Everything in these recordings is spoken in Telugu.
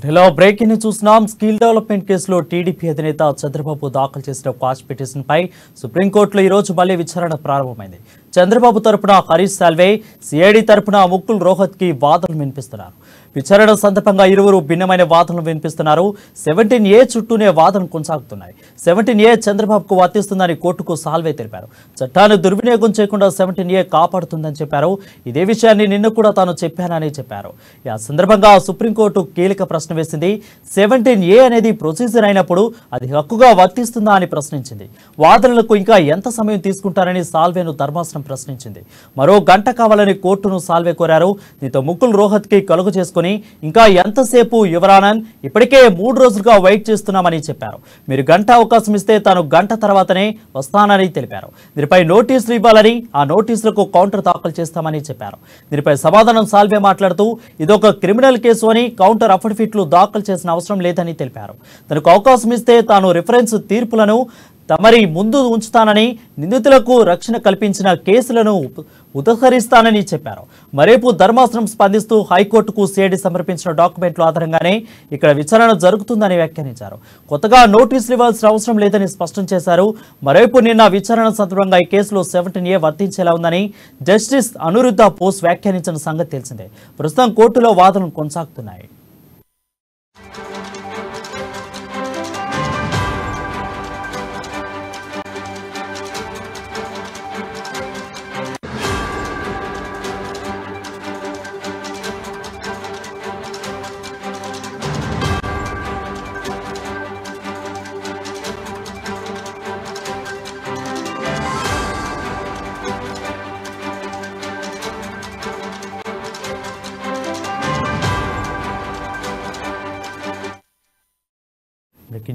హలో బ్రేకింగ్ న్యూస్ చూస్తున్నాం. స్కిల్ డెవలప్మెంట్ కేసులో టీడీపీ అధినేత చంద్రబాబు దాఖలు చేసిన క్వాష్ పిటిషన్పై సుప్రీంకోర్టులో ఈరోజు మళ్లీ విచారణ ప్రారంభమైంది. చంద్రబాబు తరపున హరీష్ సాల్వే, సిఐడి తరపున ముకుల్ రోహత్కి వాదనలు వినిపిస్తున్నారు. విచారణ సందర్భంగా ఇరువురు భిన్నమైన వాదనలు వినిపిస్తున్నారు. 17A చుట్టూనే వాదనలు కొనసాగుతున్నాయి. 17A చంద్రబాబుకు వర్తిస్తుందని కోర్టుకు సాల్వే తెలిపారు. చట్టాన్ని దుర్వినియోగం చేయకుండా 17A కాపాడుతుందని చెప్పారు. ఇదే విషయాన్ని నిన్న కూడా తాను చెప్పానని చెప్పారు. ఆ సందర్భంగా సుప్రీంకోర్టు కీలక ప్రశ్న వేసింది. 17A అనేది ప్రొసీజర్ అయినప్పుడు అది హక్కుగా వర్తిస్తుందా అని ప్రశ్నించింది. వాదనలకు ఇంకా ఎంత సమయం తీసుకుంటారని సాల్వేను ధర్మాసనం ప్రశ్నించింది. మరో గంట కావాలని కోర్టును సాల్వే కోరారు. దీంతో ముకుల్ రోహత్కి కలుగు చేసుకుని ఇంకా ఎంతసేపు యువరానన్, ఇప్పటికే 3 రోజులుగా వెయిట్ చేస్తున్నామని చెప్పారు. మీరు గంట అవకాశం ఇస్తే తాను గంట తర్వాతనే వస్తానని తెలిపారు. దీనిపై నోటీసులు ఇవ్వాలని, ఆ నోటీసులకు కౌంటర్ దాఖలు చేస్తామని చెప్పారు. దీనిపై సమాధానం సాల్వే మాట్లాడుతూ ఇదొక క్రిమినల్ కేసు అని, కౌంటర్ అఫిడవిట్లు దాఖలు చేసిన అవసరం లేదని తెలిపారు. తనకు అవకాశం ఇస్తే తాను రిఫరెన్స్ తీర్పులను తమరి ముందు ఉంచుతానని, నిందితులకు రక్షణ కల్పించిన కేసులను ఉదహరిస్తానని చెప్పారు. మరేపు ధర్మాసనం స్పందిస్తూ హైకోర్టుకు సిఐడి సమర్పించిన డాక్యుమెంట్ల ఆధారంగానే ఇక్కడ విచారణ జరుగుతుందని వ్యాఖ్యానించారు. కొత్తగా నోటీసులు ఇవ్వాల్సిన అవసరం లేదని స్పష్టం చేశారు. మరేపు నిన్న విచారణ సందర్భంగా ఈ కేసులో 17A వర్తించేలా ఉందని జస్టిస్ అనిరుద్ధ బోస్ వ్యాఖ్యానించిన సంగతి తెలిసిందే. ప్రస్తుతం కోర్టులో వాదనలు కొనసాగుతున్నాయి.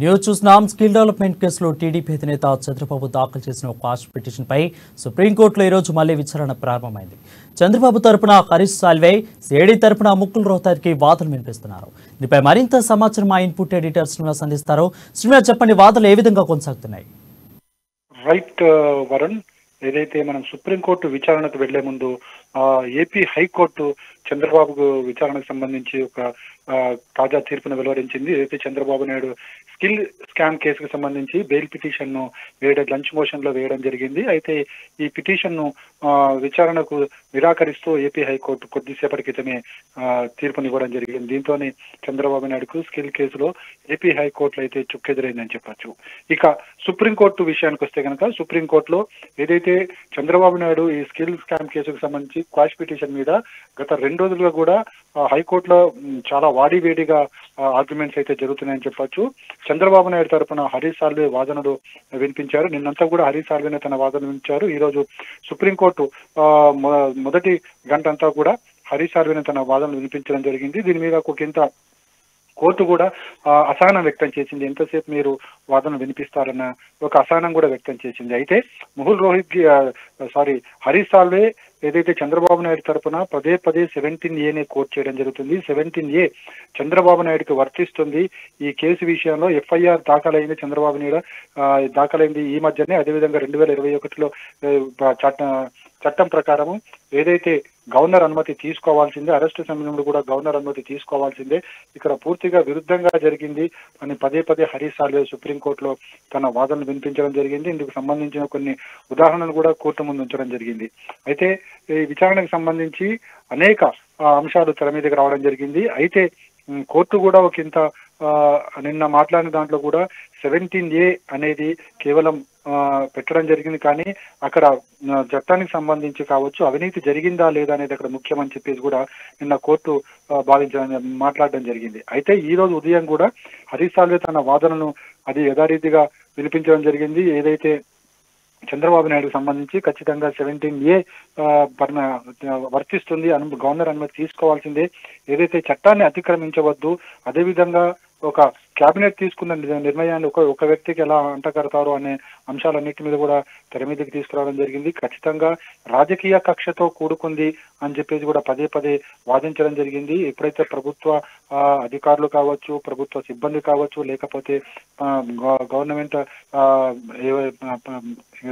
న్యూస్ చూస్తున్నాం. స్కిల్ డెవలప్మెంట్ కేసులో టీడీపీ అధినేత చంద్రబాబు దాఖలు చేసిన క్వాష్ పిటిషన్పై సుప్రీంకోర్టులో ఈరోజు మళ్లీ విచారణ ప్రారంభమైంది. చంద్రబాబు తరపున హరీష్ సాల్వే, సిఐడి తరపున ముకుల్ రోహత్కి వాదనలు వినిపిస్తున్నారు. దీనిపై మరింత సమాచారం మా ఇన్పుట్ ఎడిటర్ శ్రీనివాస్ అందిస్తారు. శ్రీనివాస్, చెప్పండి, వాదనలు ఏ విధంగా కొనసాగుతున్నాయి? రైట్ వరుణ్, ఏదైతే మనం సుప్రీంకోర్టు విచారణకు వెళ్లే ముందు ఏపీ హైకోర్టు చంద్రబాబు విచారణకు సంబంధించి ఒక తాజా తీర్పును వెలువరించింది. ఏదైతే చంద్రబాబు నాయుడు స్కిల్ స్కామ్ కేసుకు సంబంధించి బెయిల్ పిటిషన్ ను లంచ్ మోషన్ లో వేయడం జరిగింది. అయితే ఈ పిటిషన్ ను విచారణకు నిరాకరిస్తూ ఏపీ హైకోర్టు కొద్దిసేపటి క్రితమే తీర్పునివ్వడం జరిగింది. దీంతోనే చంద్రబాబు నాయుడుకు స్కిల్ కేసులో ఏపీ హైకోర్టులో అయితే చుక్కెదురైందని చెప్పొచ్చు. ఇక సుప్రీంకోర్టు విషయానికి వస్తే కనుక సుప్రీంకోర్టులో ఏదైతే చంద్రబాబు నాయుడు ఈ స్కిల్ స్కామ్ కేసుకు సంబంధించి క్వాష్ పిటిషన్ మీద గత 2 రోజులుగా కూడా హైకోర్టులో చాలా వాడివేడిగా ఆర్గ్యుమెంట్స్ అయితే జరుగుతున్నాయని చెప్పొచ్చు. చంద్రబాబు నాయుడు తరఫున హరీష్ సాల్వే వాదనలు వినిపించారు. నిన్నంతా కూడా హరీష్ సాల్వేనే తన వాదనలు వినిపించారు. ఈ రోజు సుప్రీంకోర్టు మొదటి గంట అంతా కూడా హరీష్ సాల్వేనే తన వాదనలు వినిపించడం జరిగింది. దీని మీద ఒకంత కోర్టు కూడా అసహనం వ్యక్తం చేసింది. ఎంతసేపు మీరు వాదన వినిపిస్తారన్న ఒక అసహనం కూడా వ్యక్తం చేసింది. అయితే ముకుల్ రోహిత్ హరీష్ సాల్వే ఏదైతే చంద్రబాబు నాయుడు తరఫున పదే 17A కోర్టు చేయడం జరుగుతుంది. 17A చంద్రబాబు నాయుడుకి వర్తిస్తుంది. ఈ కేసు విషయంలో ఎఫ్ఐఆర్ దాఖలైంది, చంద్రబాబు నాయుడు దాఖలైంది ఈ మధ్యనే. అదేవిధంగా 2021లో చట్టం ప్రకారము ఏదైతే గవర్నర్ అనుమతి తీసుకోవాల్సిందే, అరెస్టు సమయంలో కూడా గవర్నర్ అనుమతి తీసుకోవాల్సిందే. ఇక్కడ పూర్తిగా విరుద్ధంగా జరిగింది అని పదే హరీష్ సాల్వే సుప్రీంకోర్టులో తన వాదనలు వినిపించడం జరిగింది. ఇందుకు సంబంధించిన కొన్ని ఉదాహరణలు కూడా కోర్టు ముందు ఉంచడం జరిగింది. అయితే ఈ విచారణకు సంబంధించి అనేక అంశాలు తెర మీదకి రావడం జరిగింది. అయితే కోర్టు కూడా ఒకంత నిన్న మాట్లాడిన దాంట్లో కూడా 17A అనేది కేవలం పెట్టడం జరిగింది. కానీ అక్కడ చట్టానికి సంబంధించి కావచ్చు, అవినీతి జరిగిందా లేదా అనేది అక్కడ ముఖ్యమని చెప్పేసి కూడా నిన్న కోర్టు మాట్లాడడం జరిగింది. అయితే ఈ రోజు ఉదయం కూడా హరీష్ సాల్వే తన వాదనను అది యథారీతిగా వినిపించడం జరిగింది. ఏదైతే చంద్రబాబు నాయుడుకు సంబంధించి ఖచ్చితంగా 17A వర్తిస్తుంది, గవర్నర్ అనుమతి తీసుకోవాల్సిందే, ఏదైతే చట్టాన్ని అతిక్రమించవద్దు, అదేవిధంగా ఒక కేబినెట్ తీసుకున్న నిర్ణయాన్ని ఒక వ్యక్తికి ఎలా అంటగడతారు అనే అంశాలన్నిటి మీద కూడా తెర మీదకి తీసుకురావడం జరిగింది. ఖచ్చితంగా రాజకీయ కక్షతో కూడుకుంది అని చెప్పేసి కూడా పదే పదే వాదించడం జరిగింది. ఎప్పుడైతే ప్రభుత్వ అధికారులు కావచ్చు, ప్రభుత్వ సిబ్బంది కావచ్చు, లేకపోతే గవర్నమెంట్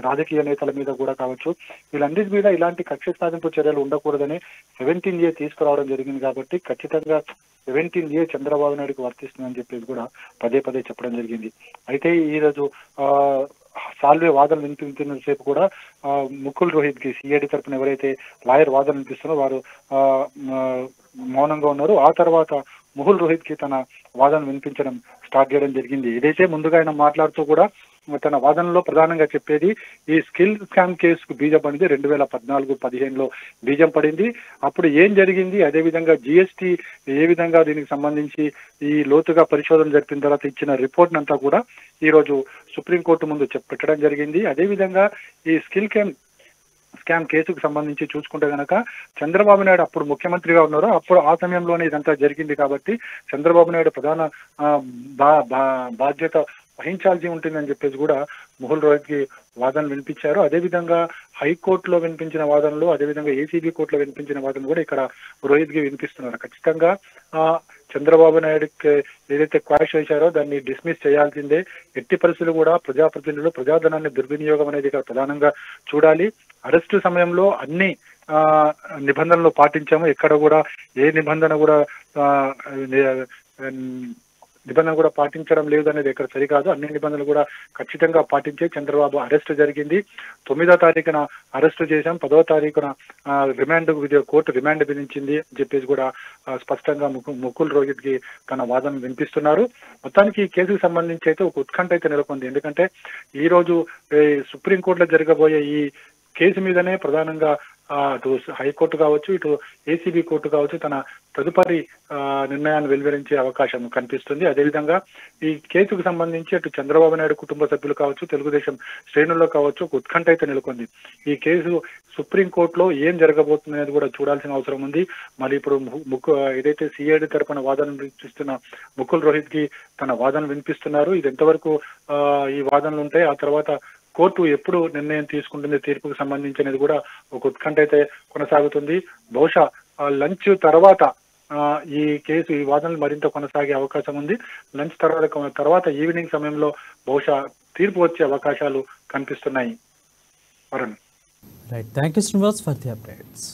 రాజకీయ నేతల మీద కూడా కావచ్చు, వీళ్ళందరి మీద ఇలాంటి కక్ష సాధింపు చర్యలు ఉండకూడదని 17A తీసుకురావడం జరిగింది. కాబట్టి ఖచ్చితంగా 17A చంద్రబాబు నాయుడుకి వర్తిస్తుందని చెప్పేసి కూడా పదే పదే చెప్పడం జరిగింది. అయితే ఈరోజు సాల్వే వాదనలు వినిపించిన సేపు కూడా ముకుల్ రోహిత్ కి సిఐడి తరఫున ఎవరైతే లాయర్ వాదన వినిపిస్తున్నారో వారు మౌనంగా ఉన్నారు. ఆ తర్వాత ముకుల్ రోహిత్ కి తన వాదన వినిపించడం స్టార్ట్ చేయడం జరిగింది. ఏదైతే ముందుగా ఆయన మాట్లాడుతూ కూడా తన వాదనలో ప్రధానంగా చెప్పేది ఈ స్కిల్ స్కామ్ కేసుకు బీజం పడింది 2014-15లో బీజం పడింది. అప్పుడు ఏం జరిగింది, అదేవిధంగా జిఎస్టీ ఏ విధంగా దీనికి సంబంధించి ఈ లోతుగా పరిశోధన జరిపిన తర్వాత ఇచ్చిన రిపోర్ట్ అంతా కూడా ఈ రోజు సుప్రీంకోర్టు ముందు పెట్టడం జరిగింది. అదేవిధంగా ఈ స్కామ్ కేసుకు సంబంధించి చూసుకుంటే గనక చంద్రబాబు నాయుడు అప్పుడు ముఖ్యమంత్రిగా ఉన్నారు. అప్పుడు ఆ సమయంలోనే ఇదంతా జరిగింది. కాబట్టి చంద్రబాబు నాయుడు ప్రధాన బాధ్యత వహించాల్సి ఉంటుందని చెప్పేసి కూడా ముకుల్ రోహిత్ కి వాదనలు వినిపించారు. అదేవిధంగా హైకోర్టులో వినిపించిన వాదనలు, అదేవిధంగా ఏసీబీ కోర్టులో వినిపించిన వాదనలు కూడా ఇక్కడ రోహిత్ కి వినిపిస్తున్నారు. ఖచ్చితంగా చంద్రబాబు నాయుడుకి ఏదైతే క్వాష్ చేశారో దాన్ని డిస్మిస్ చేయాల్సిందే. ఎట్టి పరిస్థితులు కూడా ప్రజాప్రతినిధులు ప్రజాధనాన్ని దుర్వినియోగం అనేది ఇక్కడ ప్రధానంగా చూడాలి. అరెస్టు సమయంలో అన్ని నిబంధనలు పాటించాము. ఎక్కడ కూడా ఏ నిబంధన కూడా పాటించడం లేదు అనేది ఇక్కడ సరికాదు. అన్ని నిబంధనలు కూడా ఖచ్చితంగా పాటించే చంద్రబాబు అరెస్ట్ జరిగింది. 9వ తారీఖున అరెస్టు చేశాం, 10వ తారీఖున కోర్టు రిమాండ్ విధించింది అని చెప్పేసి కూడా స్పష్టంగా ముకుల్ రోహిత్ కి తన వాదన వినిపిస్తున్నారు. మొత్తానికి ఈ కేసుకు సంబంధించి అయితే ఒక ఉత్కంఠ అయితే నెలకొంది. ఎందుకంటే ఈ రోజు సుప్రీంకోర్టులో జరగబోయే ఈ కేసు మీదనే ప్రధానంగా అటు హైకోర్టు కావచ్చు, ఇటు ఏసీబీ కోర్టు కావచ్చు తన తదుపరి నిర్ణయాన్ని వెలువరించే అవకాశం కనిపిస్తుంది. అదేవిధంగా ఈ కేసుకు సంబంధించి అటు చంద్రబాబు నాయుడు కుటుంబ సభ్యులు కావచ్చు, తెలుగుదేశం శ్రేణుల్లో కావచ్చు ఒక ఉత్కంఠ అయితే నెలకొంది. ఈ కేసు సుప్రీంకోర్టులో ఏం జరగబోతుంది అనేది కూడా చూడాల్సిన అవసరం ఉంది. మరి ఇప్పుడు ఏదైతే సిఐడి తరపున వాదన వినిపిస్తున్న ముకుల్ రోహిత్ కి తన వాదన వినిపిస్తున్నారు. ఇది ఎంతవరకు ఈ వాదనలు ఉంటాయి, ఆ తర్వాత కోర్టు ఎప్పుడు నిర్ణయం తీసుకుంటుంది తీర్పుకు సంబంధించి అనేది కూడా ఒక ఉత్కంఠ అయితే కొనసాగుతుంది. బహుశా లంచ్ తర్వాత ఈ వాదనలు మరింత కొనసాగే అవకాశం ఉంది. లంచ్ తర్వాత ఈవినింగ్ సమయంలో బహుశా తీర్పు వచ్చే అవకాశాలు కనిపిస్తున్నాయి. Varun, right, thank you Srinivas for the updates.